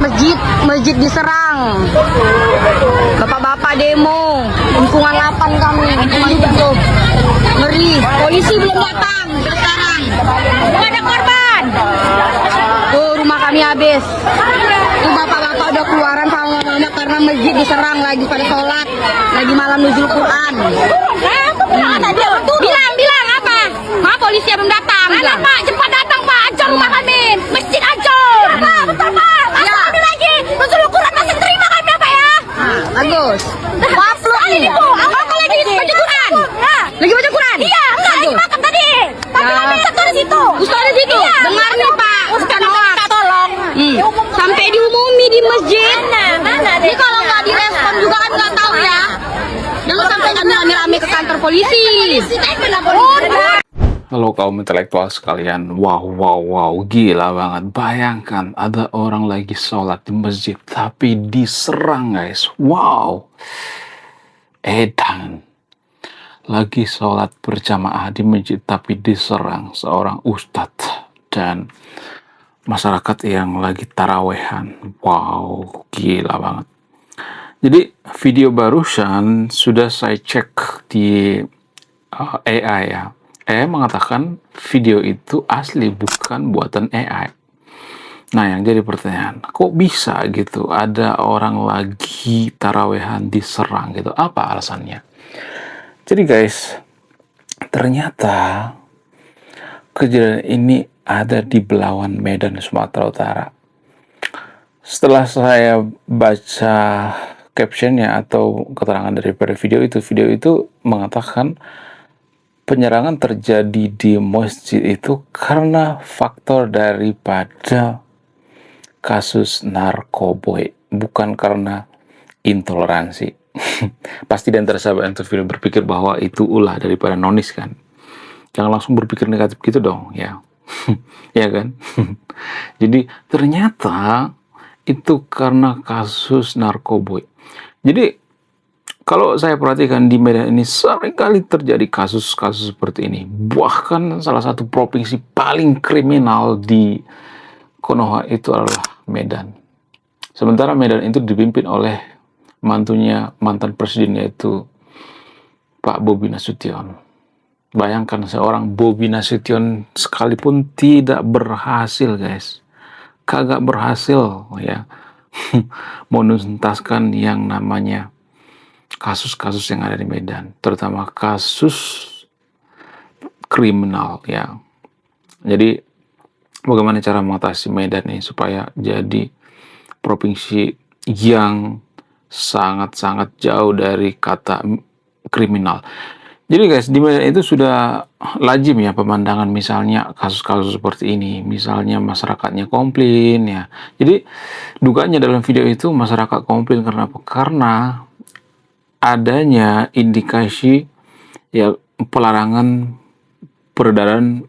masjid diserang. Bapak-bapak demo, lingkungan 8 kami, lingkungan 7. Ngeri, polisi belum datang sekarang. Belum ada korban. Tuh rumah kami habis. Tuh bapak-bapak udah keluaran sama mama karena masjid diserang lagi pada sholat, lagi malam nuzul Quran. Bilang apa? Ma polisi belum datang. Anak Pak, cepat datang Pak, hancur rumah kami, masjid hancur. Betul Pak, masuk lagi, nuzul Quran masih terima kami apa ya? Bagus. Upload nih. Apa lagi baca Quran? Lagi baca Quran? Iya, enggak lagi makan tadi. Tapi kami satu di situ. Ustaz di situ. Dengar nih Pak, Ustaz Noah tolong. Sampai diumumi di masjid. Mana? Ini kalau nggak direspon juga kan nggak tahu ya. Jangan sampai kami rame-rame ke kantor polisi. Halo kaum intelektual sekalian, wow, gila banget. Bayangkan ada orang lagi sholat di masjid tapi diserang guys. Wow, edan. Lagi sholat berjamaah di masjid tapi diserang seorang ustadz dan masyarakat yang lagi tarawehan. Wow, gila banget. Jadi video barusan sudah saya cek di AI ya. AI mengatakan video itu asli, bukan buatan AI. Nah, yang jadi pertanyaan, kok bisa gitu ada orang lagi tarawehan diserang gitu? Apa alasannya? Jadi guys, ternyata kejadian ini ada di Belawan, Medan, Sumatera Utara. Setelah saya baca captionnya atau keterangan dari video itu mengatakan penyerangan terjadi di masjid itu karena faktor daripada kasus narkoboy, bukan karena intoleransi. Pasti di antara sahabat yang terfilm berpikir bahwa itu ulah daripada nonis kan. Jangan langsung berpikir negatif gitu dong ya. Ya kan? Jadi ternyata itu karena kasus narkoboy. Jadi kalau saya perhatikan di Medan ini seringkali terjadi kasus-kasus seperti ini. Bahkan salah satu provinsi paling kriminal di Konoha itu adalah Medan. Sementara Medan itu dipimpin oleh mantunya mantan presiden yaitu Pak Bobi Nasution. Bayangkan seorang Bobi Nasution sekalipun tidak berhasil guys. Kagak berhasil ya menuntaskan yang namanya kasus-kasus yang ada di Medan, terutama kasus kriminal ya. Jadi bagaimana cara mengatasi Medan ini supaya jadi provinsi yang sangat-sangat jauh dari kata kriminal. Jadi guys, di Medan itu sudah lazim ya pemandangan misalnya kasus-kasus seperti ini. Misalnya masyarakatnya komplain ya. Jadi dugaannya dalam video itu masyarakat komplain karena apa? Karena adanya indikasi ya pelarangan peredaran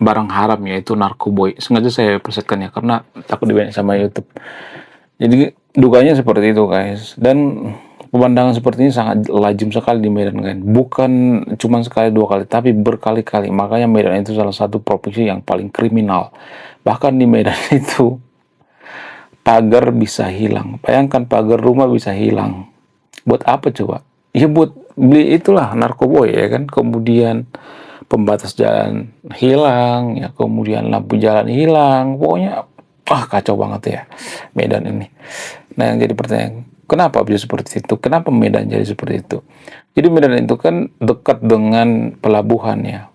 barang haram yaitu narkoboy. Sengaja saya persetkan ya karena takut dibanyak sama YouTube. Jadi duganya seperti itu guys. Dan pemandangan seperti ini sangat lazim sekali di Medan kan. Bukan cuma sekali dua kali tapi berkali-kali. Makanya Medan itu salah satu provinsi yang paling kriminal. Bahkan di Medan itu pagar bisa hilang. Bayangkan pagar rumah bisa hilang. Buat apa coba? Ya buat beli itulah narkoboy ya kan. Kemudian pembatas jalan hilang ya, kemudian lampu jalan hilang. Pokoknya kacau banget ya Medan ini. Nah, yang jadi pertanyaan, kenapa bisa seperti itu? Kenapa Medan jadi seperti itu? Jadi Medan itu kan dekat dengan pelabuhan ya,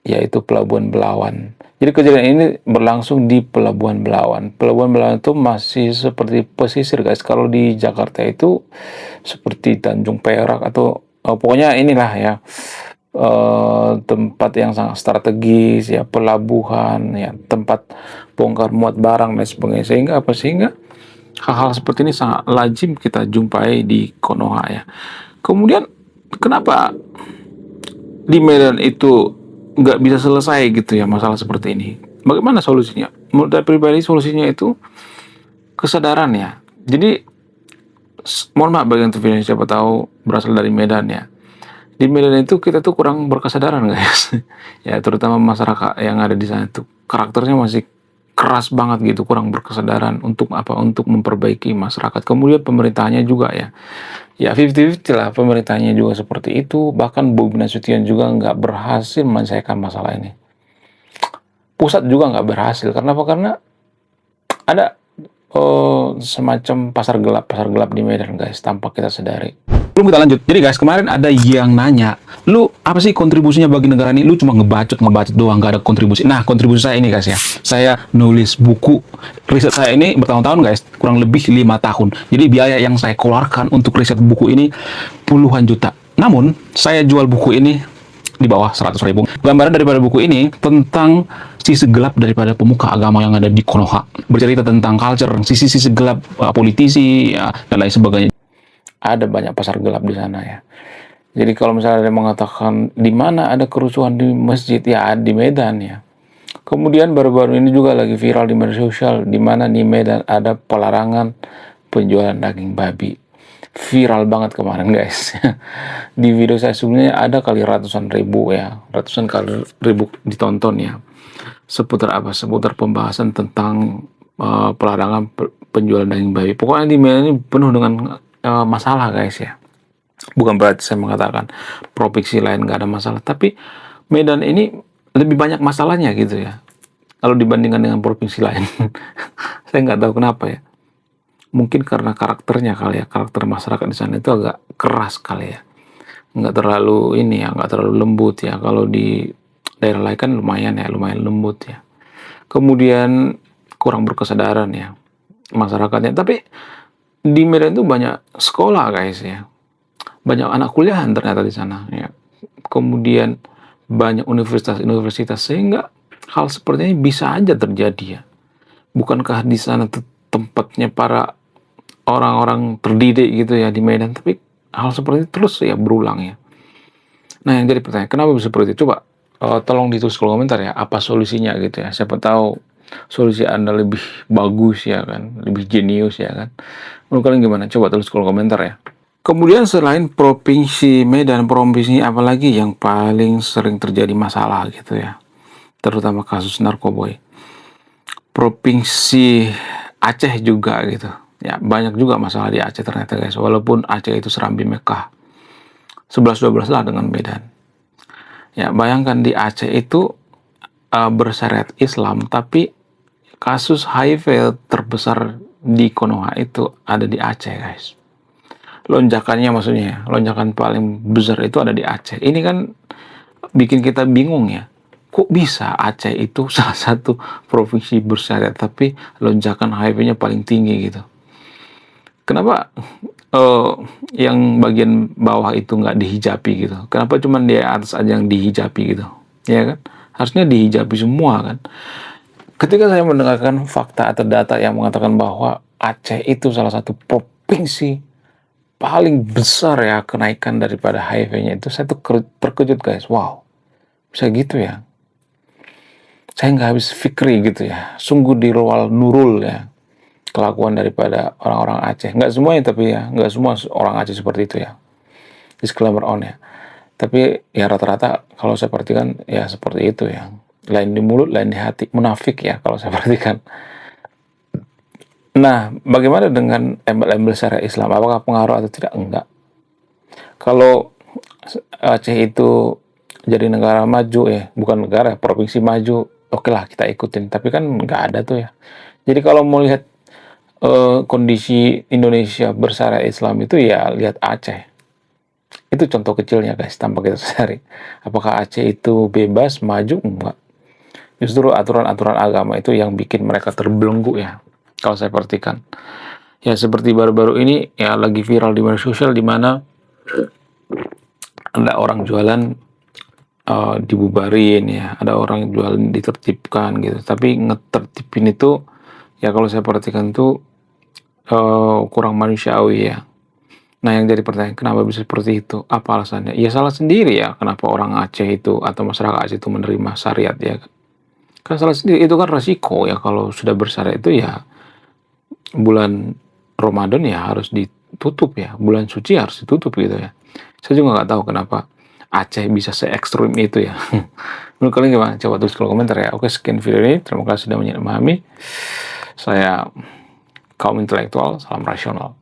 yaitu Pelabuhan Belawan. Jadi kejadian ini berlangsung di Pelabuhan Belawan. Pelabuhan Belawan itu masih seperti pesisir guys. Kalau di Jakarta itu seperti Tanjung Perak atau pokoknya inilah ya tempat yang sangat strategis ya, pelabuhan ya, tempat bongkar muat barang dan sebagainya. Sehingga hal-hal seperti ini sangat lazim kita jumpai di Konoha ya. Kemudian kenapa di Medan itu nggak bisa selesai gitu ya masalah seperti ini? Bagaimana solusinya? Menurut saya pribadi solusinya itu kesadaran ya. Jadi mohon maaf bagi yang terpilih, siapa tahu berasal dari Medan ya. Di Medan itu kita tuh kurang berkesadaran guys. Ya terutama masyarakat yang ada di sana itu karakternya masih keras banget gitu, kurang berkesadaran untuk apa, untuk memperbaiki masyarakat. Kemudian pemerintahnya juga ya, ya 50-50 lah, pemerintahnya juga seperti itu. Bahkan Bobi Nasution juga nggak berhasil menyelesaikan masalah ini. Pusat juga nggak berhasil. Kenapa? Karena ada semacam pasar gelap di Medan guys, tanpa kita sadari. Belum kita lanjut. Jadi guys, kemarin ada yang nanya, lu apa sih kontribusinya bagi negara ini? Lu cuma ngebacot doang, nggak ada kontribusi. Nah, kontribusi saya ini guys ya, saya nulis buku. Riset saya ini bertahun-tahun guys, kurang lebih 5 tahun. Jadi biaya yang saya keluarkan untuk riset buku ini puluhan juta. Namun, saya jual buku ini di bawah 100.000. Gambaran daripada buku ini tentang sisi gelap daripada pemuka agama yang ada di Konoha. Bercerita tentang culture, sisi-sisi gelap politisi, ya, dan lain sebagainya. Ada banyak pasar gelap di sana ya. Jadi kalau misalnya ada yang mengatakan di mana ada kerusuhan di masjid, ya di Medan ya. Kemudian baru-baru ini juga lagi viral di media sosial, di mana di Medan ada pelarangan penjualan daging babi. Viral banget kemarin guys. Di video saya sebelumnya ada kali ratusan ribu ya, ratusan kali ribu ditonton ya. Seputar apa? Seputar pembahasan tentang pelarangan penjualan daging babi. Pokoknya di Medan ini penuh dengan masalah guys ya. Bukan berarti saya mengatakan provinsi lain nggak ada masalah, tapi Medan ini lebih banyak masalahnya gitu ya, kalau dibandingkan dengan provinsi lain. Saya nggak tahu kenapa ya. Mungkin karena karakternya kali ya, karakter masyarakat di sana itu agak keras kali ya. Nggak terlalu ini ya, nggak terlalu lembut ya. Kalau di daerah lain kan lumayan ya, lumayan lembut ya. Kemudian kurang berkesadaran ya masyarakatnya. Tapi di Medan itu banyak sekolah guys ya, banyak anak kuliahan ternyata di sana ya. Kemudian banyak universitas-universitas, sehingga hal seperti ini bisa aja terjadi ya. Bukankah di sana tempatnya para orang-orang terdidik gitu ya di Medan, tapi hal seperti itu terus ya berulang ya. Nah yang jadi pertanyaan, kenapa bisa seperti itu? Coba tolong ditulis kolom komentar ya, apa solusinya gitu ya. Siapa tahu solusi Anda lebih bagus ya kan, lebih jenius ya kan. Menurut kalian gimana? Coba tulis kolom komentar ya. Kemudian selain provinsi Medan, provinsi apalagi yang paling sering terjadi masalah gitu ya, terutama kasus narkoboy? Provinsi Aceh juga gitu ya, banyak juga masalah di Aceh ternyata guys. Walaupun Aceh itu serambi Mekah, 11-12 lah dengan Medan ya. Bayangkan di Aceh itu bersyariat Islam, tapi kasus HIV terbesar di Konoha itu ada di Aceh guys. Lonjakannya maksudnya, lonjakan paling besar itu ada di Aceh. Ini kan bikin kita bingung ya. Kok bisa Aceh itu salah satu provinsi bersyariat, tapi lonjakan HIV-nya paling tinggi gitu. Kenapa yang bagian bawah itu nggak dihijabi gitu? Kenapa cuma di atas aja yang dihijabi gitu? Ya kan? Harusnya dihijabi semua kan? Ketika saya mendengarkan fakta atau data yang mengatakan bahwa Aceh itu salah satu provinsi paling besar ya kenaikan daripada HIV-nya itu, saya tuh terkejut guys. Wow, bisa gitu ya. Saya nggak habis fikri gitu ya. Sungguh di luar nurul ya kelakuan daripada orang-orang Aceh. Nggak semuanya tapi ya, nggak semua orang Aceh seperti itu ya. Disclaimer on ya. Tapi ya rata-rata kalau saya perhatikan ya seperti itu ya. Lain di mulut, lain di hati. Munafik ya kalau saya perhatikan. Nah, bagaimana dengan embel-embel syariat Islam? Apakah pengaruh atau tidak? Enggak. Kalau Aceh itu jadi negara maju ya, bukan negara, provinsi maju, oke lah kita ikutin. Tapi kan nggak ada tuh ya. Jadi kalau mau lihat kondisi Indonesia bersyariat Islam itu ya lihat Aceh. Itu contoh kecilnya guys, tanpa kita sadari. Apakah Aceh itu bebas, maju? Enggak. Justru aturan-aturan agama itu yang bikin mereka terbelenggu ya. Kalau saya perhatikan, ya seperti baru-baru ini ya lagi viral di media sosial, di mana ada orang jualan dibubarin ya, ada orang jualan ditertibkan gitu. Tapi ngetertibin itu ya kalau saya perhatikan tuh kurang manusiawi ya. Nah yang jadi pertanyaan, kenapa bisa seperti itu? Apa alasannya? Ya salah sendiri ya, kenapa orang Aceh itu atau masyarakat Aceh itu menerima syariat ya. Kan salah sendiri, itu kan resiko ya kalau sudah bersyariat itu ya. Bulan Ramadan ya harus ditutup ya, bulan suci harus ditutup gitu ya. Saya juga nggak tahu kenapa Aceh bisa se ekstrim itu ya. Menurut kalian gimana? Coba tulis kolom komentar ya. Oke, sekian video ini. Terima kasih sudah memahami. Saya kaum intelektual, salam rasional.